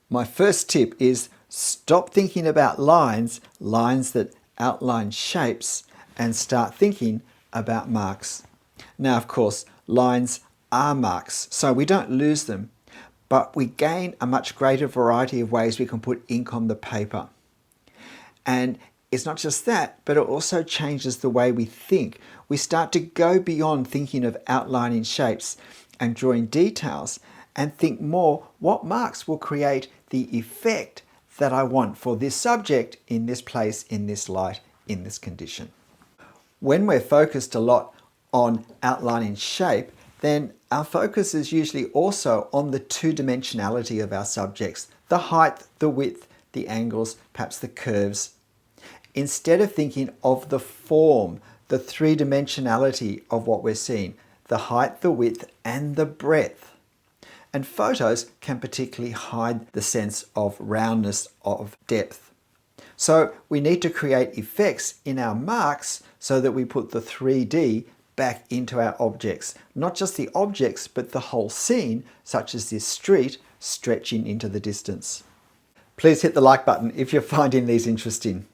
My first tip is stop thinking about lines that outline shapes, and start thinking about marks. Now, of course, lines are marks, so we don't lose them, but we gain a much greater variety of ways we can put ink on the paper. And it's not just that, but it also changes the way we think. We start to go beyond thinking of outlining shapes and drawing details and think more, what marks will create the effect that I want for this subject in this place, in this light, in this condition. When we're focused a lot on outlining shape, then our focus is usually also on the two-dimensionality of our subjects, the height, the width, the angles, perhaps the curves, instead of thinking of the form, the three-dimensionality of what we're seeing, the height, the width, and the breadth. And photos can particularly hide the sense of roundness, of depth. So we need to create effects in our marks so that we put the 3D back into our objects. Not just the objects, but the whole scene, such as this street stretching into the distance. Please hit the like button if you're finding these interesting.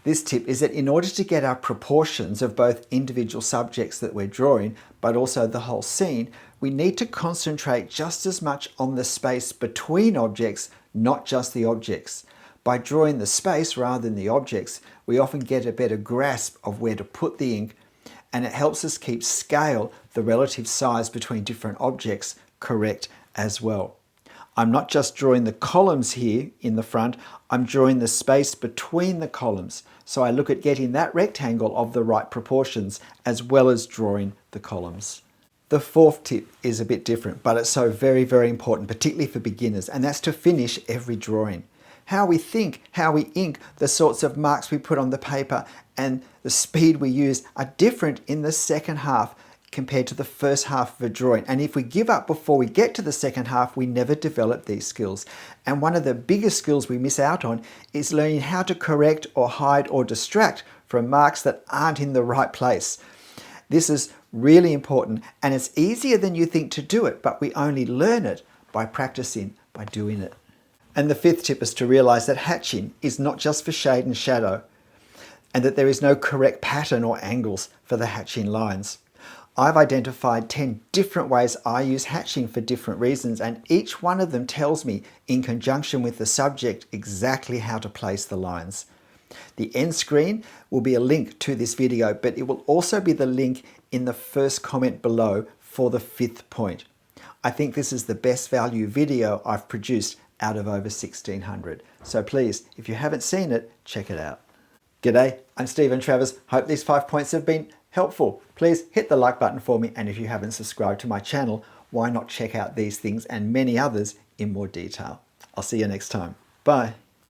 This tip is that in order to get our proportions of both individual subjects that we're drawing, but also the whole scene, we need to concentrate just as much on the space between objects, not just the objects. By drawing the space rather than the objects, we often get a better grasp of where to put the ink, and it helps us keep scale, the relative size between different objects, correct as well. I'm not just drawing the columns here in the front, I'm drawing the space between the columns. So I look at getting that rectangle of the right proportions as well as drawing the columns. The fourth tip is a bit different, but it's so very, very important, particularly for beginners, and that's to finish every drawing. How we think, how we ink, the sorts of marks we put on the paper, and the speed we use are different in the second half compared to the first half of a drawing. And if we give up before we get to the second half, we never develop these skills. And one of the biggest skills we miss out on is learning how to correct or hide or distract from marks that aren't in the right place. This is really important, and it's easier than you think to do it, but we only learn it by practicing, by doing it. And the fifth tip is to realize that hatching is not just for shade and shadow, and that there is no correct pattern or angles for the hatching lines. I've identified 10 different ways I use hatching for different reasons, and each one of them tells me, in conjunction with the subject, exactly how to place the lines. The end screen will be a link to this video, but it will also be the link in the first comment below for the fifth point. I think this is the best value video I've produced out of over 1,600. So please, if you haven't seen it, check it out. G'day, I'm Stephen Travers. Hope these 5 points have been helpful. Please hit the like button for me, and if you haven't subscribed to my channel, why not check out these things and many others in more detail. I'll see you next time. Bye.